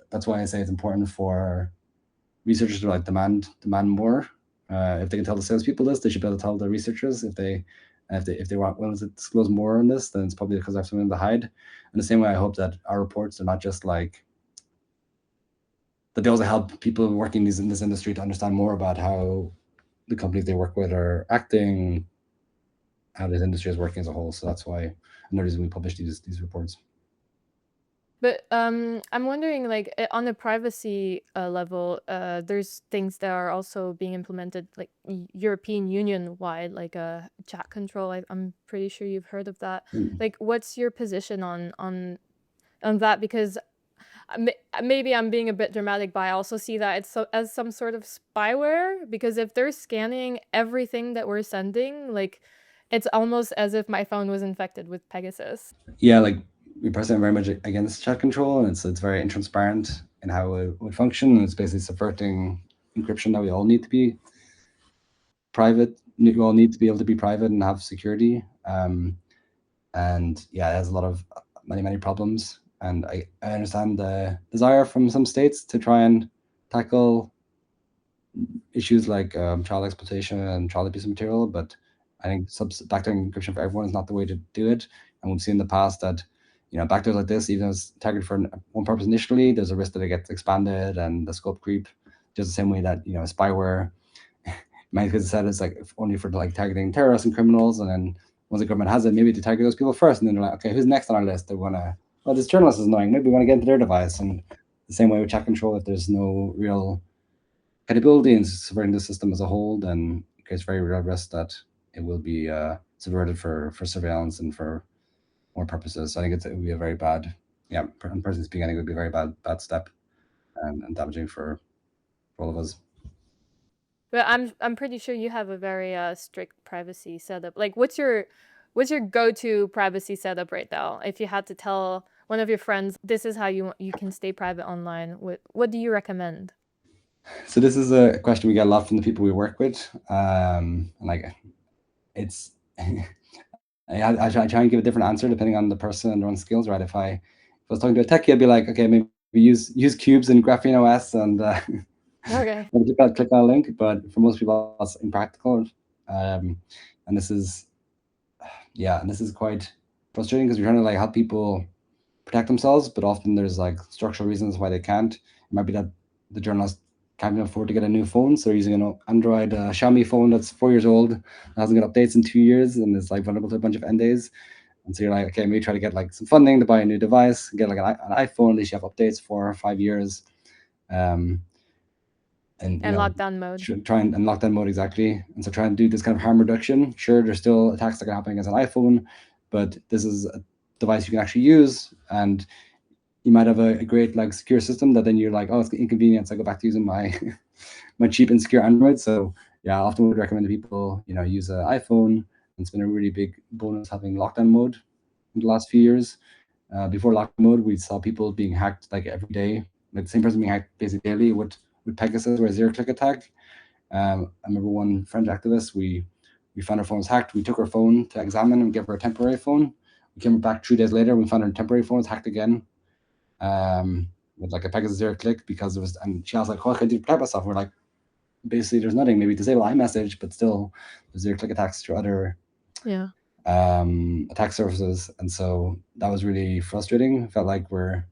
that's why I say it's important for researchers to like demand more. If they can tell the salespeople this, they should be able to tell the researchers. If they want willing to disclose more on this, then it's probably because I have something to hide. In the same way, I hope that our reports are not just like that; they also help people working in this industry to understand more about how the companies they work with are acting, how this industry is working as a whole. So that's why another reason we publish these reports. But I'm wondering, like, on the privacy level, there's things that are also being implemented, like European Union wide, like a chat control. I'm pretty sure you've heard of that. Like, what's your position on that? Because maybe I'm being a bit dramatic, but I also see that it's as some sort of spyware, because if they're scanning everything that we're sending, like it's almost as if my phone was infected with Pegasus. Yeah, like we personally are very much against chat control, and it's very intransparent in how it would function. And it's basically subverting encryption that we all need to be private. We all need to be able to be private and have security. And yeah, it has a lot of many problems. And I understand the desire from some states to try and tackle issues like child exploitation and child abuse material, but I think backdoor encryption for everyone is not the way to do it. And we've seen in the past that backdoors like this, even though it's targeted for one purpose initially, there's a risk that it gets expanded and the scope creep, just the same way that spyware. Many people said it's like only for like targeting terrorists and criminals, and then once the government has it, maybe to target those people first, and then they're like, okay, who's next on our list? They want to. Well, this journalist is annoying. Maybe we want to get into their device. And the same way with chat control, if there's no real credibility in subverting the system as a whole, then there's very real risk that it will be subverted for surveillance and for more purposes. So I think it would be a very bad, personally speaking, I think it would be a very bad step and damaging for all of us. But I'm pretty sure you have a very strict privacy setup. Like, what's your go-to privacy setup right now? If you had to tell one of your friends, this is how you can stay private online, what do you recommend? So this is a question we get a lot from the people we work with. Like it's, I try and give a different answer depending on the person and their own skills, right? If I was talking to a techie, I'd be like, okay, maybe use cubes in Graphene OS and Okay. click on a link. But for most people, that's impractical. And this is quite frustrating because you're trying to like help people protect themselves, but often there's like structural reasons why they can't. It might be that the journalist can't afford to get a new phone, so they're using an Android Xiaomi phone that's 4 years old, hasn't got updates in 2 years, and is like vulnerable to a bunch of NDAs. And so you're like, okay, maybe try to get like some funding to buy a new device, get like an iPhone. At least you have updates for 5 years. And lockdown mode. Try and lockdown mode, exactly. And so try and do this kind of harm reduction. Sure, there's still attacks that are happening as an iPhone, but this is a device you can actually use, and you might have a great like secure system that then you're like, oh, it's inconvenient, so I go back to using my my cheap insecure Android. So yeah, I often would recommend to people, use an iPhone. It's been a really big bonus having lockdown mode in the last few years. Before lockdown mode, we saw people being hacked like every day, like the same person being hacked basically daily with Pegasus or a zero-click attack. I remember one French activist, we found her phone was hacked. We took her phone to examine and give her a temporary phone. We came back 3 days later, we found her temporary phone was hacked again. With like a Pegasus zero-click, because it was, and she was like, what can I do to protect myself? We're like, basically there's nothing. Maybe disable iMessage, but still there's zero-click attacks through other attack surfaces. And so that was really frustrating. It felt like we're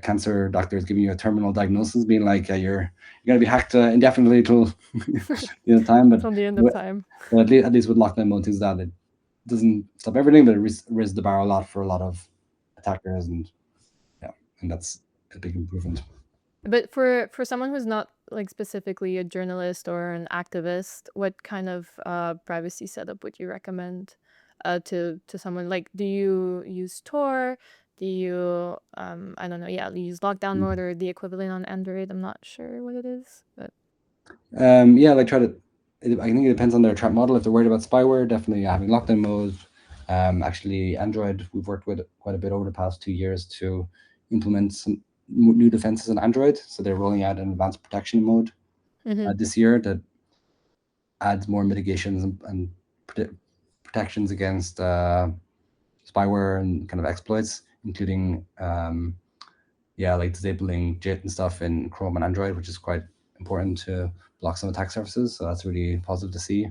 cancer doctors giving you a terminal diagnosis, being like, you're going to be hacked indefinitely till the end of time. But till the end of time. But at least with lockdown mode, things that it doesn't stop everything, but it raises the bar a lot for a lot of attackers, and that's a big improvement. But for someone who's not like specifically a journalist or an activist, what kind of privacy setup would you recommend to someone? Like, do you use Tor? Do you I don't know, use lockdown mode or the equivalent on Android? I'm not sure what it is, but like try to. I think it depends on their trap model. If they're worried about spyware, definitely having lockdown mode. Actually, Android, we've worked with quite a bit over the past 2 years to implement some new defenses on Android. So they're rolling out an advanced protection mode this year that adds more mitigations and protections against spyware and kind of exploits, including like disabling JIT and stuff in Chrome and Android, which is quite important to block some attack surfaces. So that's really positive to see.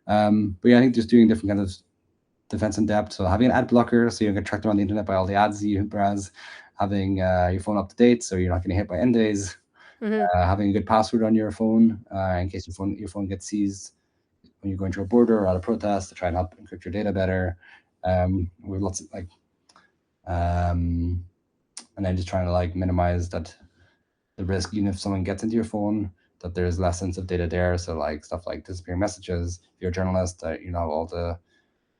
But I think just doing different kind of defense in depth. So having an ad blocker, so you don't get tracked around the internet by all the ads you browse. Having your phone up to date, so you're not getting hit by NDAs. Having a good password on your phone in case your phone gets seized when you're going to a border or at a protest, to try and help encrypt your data better. With lots of like, and then just trying to like minimize that the risk, even if someone gets into your phone, that there's less sensitive data there. So like stuff like disappearing messages. If you're a journalist, all the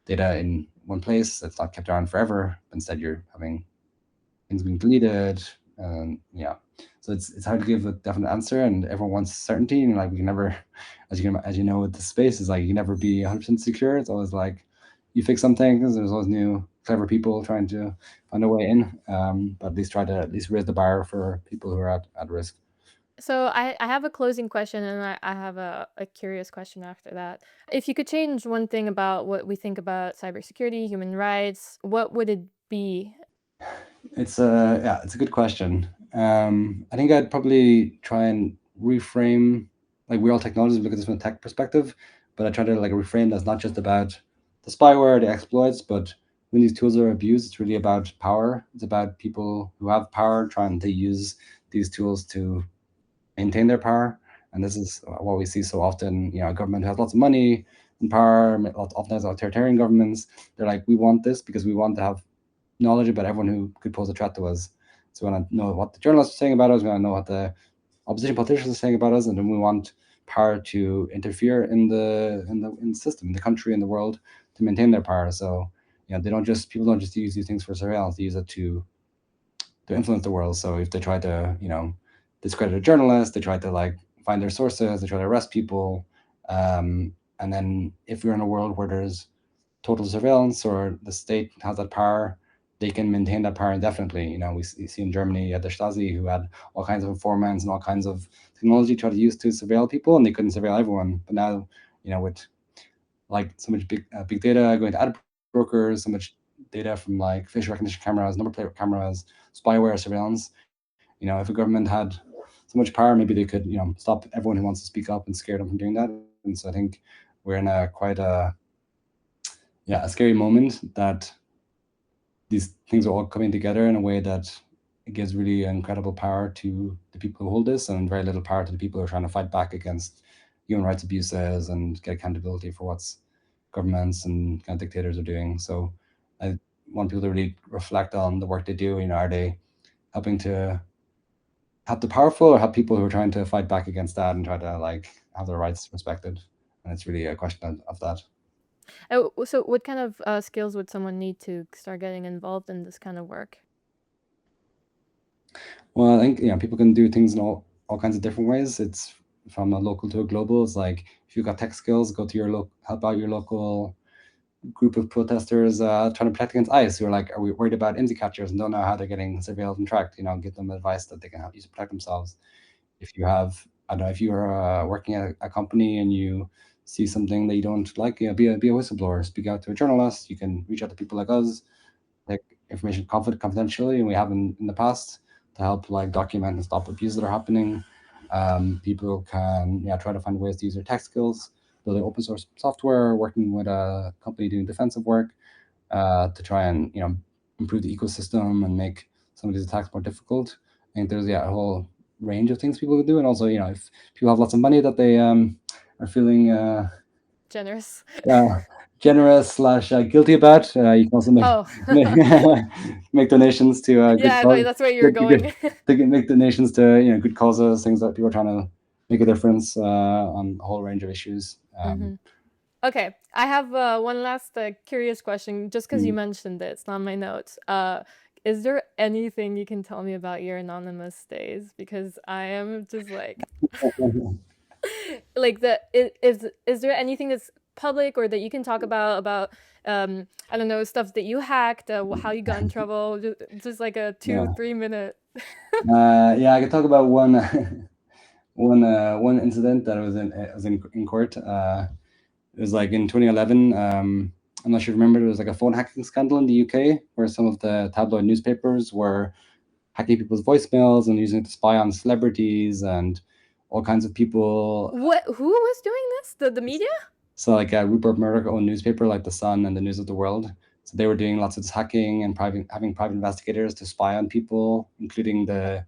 data in one place that's not kept around forever. Instead, you're having things being deleted, Yeah, so it's hard to give a definite answer, and everyone wants certainty. And like we can never, as you know, with the space is like you can never be 100% secure. It's always like you fix some things. There's always new clever people trying to find a way in, but at least try to at least raise the bar for people who are at risk. So I have a closing question, and I have a curious question after that. If you could change one thing about what we think about cybersecurity, human rights, what would it be? It's it's a good question. I think I'd probably try and reframe, like we're all technologists, look at this from a tech perspective, but I try to like reframe that's not just about the spyware, the exploits, but when these tools are abused, it's really about power. It's about people who have power trying to use these tools to maintain their power. And this is what we see so often. You know, a government who has lots of money and power, often has authoritarian governments. They're like, we want this because we want to have knowledge about everyone who could pose a threat to us. So we want to know what the journalists are saying about us. We want to know what the opposition politicians are saying about us, and then we want power to interfere in the system, in the country, in the world, to maintain their power. So you know, people don't just use these things for surveillance. They use it to influence the world. So if they try to discredit a journalist, they try to like find their sources, they try to arrest people, and then if we're in a world where there's total surveillance or the state has that power, they can maintain that power indefinitely. You know, we see in Germany the Stasi, who had all kinds of informants and all kinds of technology to use to surveil people, and they couldn't surveil everyone. But now, you know, with like so much big data going to ad brokers, so much data from like facial recognition cameras, number plate cameras, spyware, surveillance. You know, if a government had so much power, maybe they could, stop everyone who wants to speak up and scare them from doing that. And so I think we're in a quite a scary moment that these things are all coming together in a way that it gives really incredible power to the people who hold this and very little power to the people who are trying to fight back against human rights abuses and get accountability for what's governments and kind of dictators are doing. So I want people to really reflect on the work they do. You know, are they helping to help the powerful or help people who are trying to fight back against that and try to like have their rights respected? And it's really a question of that. So what kind of skills would someone need to start getting involved in this kind of work? Well, I think people can do things in all kinds of different ways. It's from a local to a global. It's like if you've got tech skills, go to your help out your local group of protesters trying to protect against ICE who are like, are we worried about IMSI catchers and don't know how they're getting surveilled and tracked? You know, give them advice that they can help you to protect themselves. If you have, I don't know, if you're working at a company and you see something that you don't like, be a whistleblower, speak out to a journalist. You can reach out to people like us, take information confidentially, and we have in the past to help like document and stop abuse that are happening. People can try to find ways to use their tech skills, building open source software, working with a company doing defensive work to try and improve the ecosystem and make some of these attacks more difficult. I think there's a whole range of things people can do, and also if people have lots of money that they are feeling Generous. generous / guilty about, you can also make donations to yeah, good that's where you're going. they can make donations to good causes, things that people are trying to make a difference on a whole range of issues. Okay, I have one last curious question, just because you mentioned it. It's not my notes. Is there anything you can tell me about your anonymous days? Because I am just like, like is there anything that's public or that you can talk about I don't know, stuff that you hacked, how you got in trouble, just like a 2-3 minute. I can talk about one one incident that was in court. It was like in 2011. I'm not sure if you remember, there was like a phone hacking scandal in the UK where some of the tabloid newspapers were hacking people's voicemails and using it to spy on celebrities and all kinds of people. Who was doing this? The media? So like Rupert Murdoch owned newspaper like The Sun and the News of the World. So they were doing lots of this hacking and having private investigators to spy on people, including a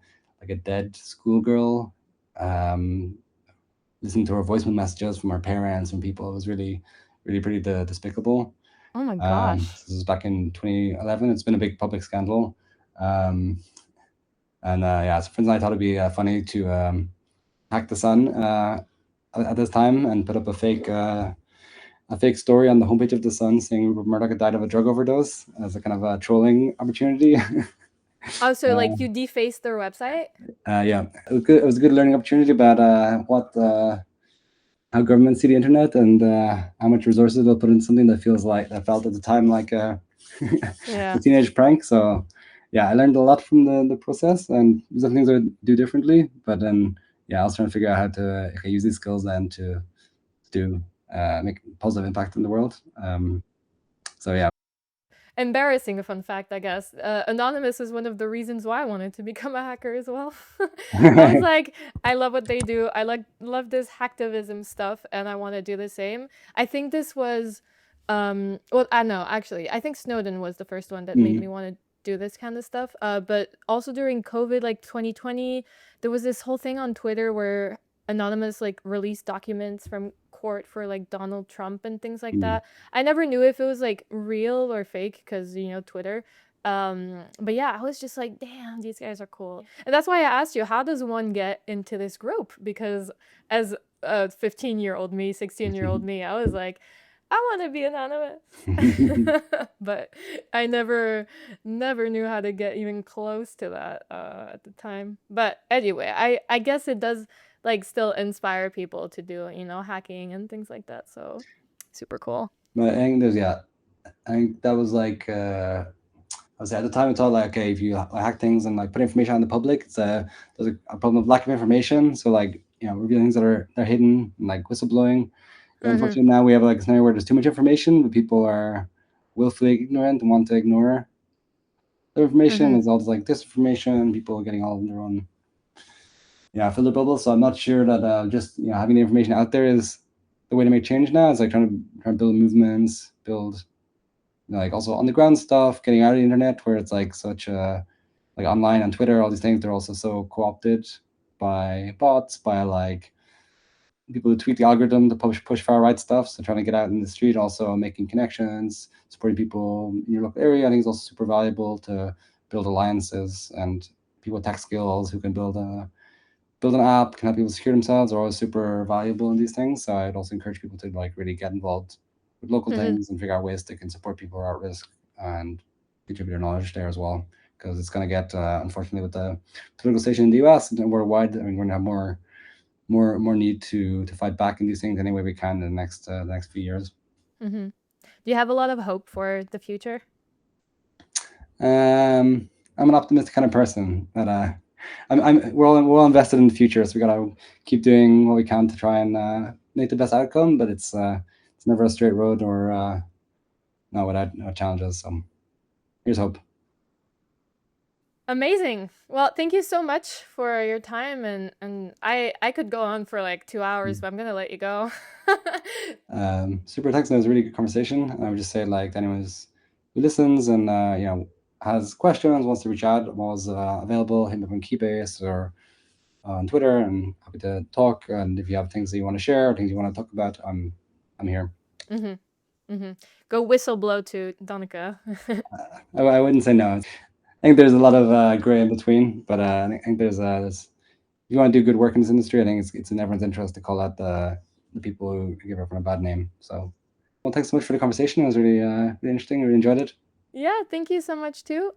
dead schoolgirl, listening to her voicemail messages from her parents and people. It was really, really pretty despicable. Oh my gosh. This was back in 2011. It's been a big public scandal. And so friends and I thought it'd be funny to hack The Sun at this time and put up a fake story on the homepage of The Sun saying Rupert Murdoch had died of a drug overdose as a kind of a trolling opportunity. Oh, so like you defaced their website? Yeah, it was good. It was a good learning opportunity about how governments see the internet and how much resources they'll put in something that felt at the time like a Yeah. teenage prank. So yeah, I learned a lot from the process, and some things I would do differently. But then I was trying to figure out how to use these skills then to do make a positive impact in the world. So yeah. Embarrassing a fun fact, I guess. Anonymous is one of the reasons why I wanted to become a hacker as well. I was like, I love what they do. I love this hacktivism stuff, and I want to do the same. I think this was, well, I know actually. I think Snowden was the first one that made me want to do this kind of stuff. But also during COVID, like 2020, there was this whole thing on Twitter where Anonymous like released documents from court for like Donald Trump and things like that. I never knew if it was like real or fake because Twitter. But yeah, I was just like, damn, these guys are cool. And that's why I asked you, how does one get into this group? Because as a 15-year-old me, 16-year-old me, I was like, I want to be anonymous. But I never knew how to get even close to that at the time. But anyway, I guess it does like still inspire people to do hacking and things like that. So super cool. But I think that was like I was at the time I thought like, okay, if you hack things and like put information on the public, there's a problem of lack of information. So like revealing things that are hidden and like whistleblowing. Unfortunately, now we have like a scenario where there's too much information, but people are willfully ignorant and want to ignore the information. There's all this like disinformation, people getting all in their own filter bubble. So I'm not sure that just having the information out there is the way to make change now. It's like trying to build movements, build like also on the ground stuff, getting out of the internet where it's like such a like online on Twitter, all these things, they're also so co-opted by bots, by like people who tweak the algorithm to push far right stuff. So trying to get out in the street, also making connections, supporting people in your local area, I think is also super valuable to build alliances, and people with tech skills who can build an app, can help people secure themselves, are always super valuable in these things. So I'd also encourage people to like really get involved with local things and figure out ways they can support people who are at risk and contribute their knowledge there as well. Because it's going to get, unfortunately, with the political situation in the US and worldwide, I mean, we're going to have more need to fight back in these things any way we can in the next few years. Do you have a lot of hope for the future? I'm an optimistic kind of person, but we're all invested in the future, so we gotta keep doing what we can to try and make the best outcome. But it's never a straight road or not without challenges. So here's hope. Amazing. Well, thank you so much for your time, and I could go on for like 2 hours, but I'm gonna let you go. Super, thanks. That was a really good conversation. And I would just say, like, to anyone who listens and has questions, wants to reach out, I'm always available. Hit me up on Keybase or on Twitter, and happy to talk. And if you have things that you want to share, or things you want to talk about, I'm here. Go whistleblow to Donncha. I wouldn't say no. I think there's a lot of gray in between, but I think there's if you want to do good work in this industry, I think it's in everyone's interest to call out the people who give everyone a bad name. So, well, thanks so much for the conversation. It was really interesting. I really enjoyed it. Yeah, thank you so much too.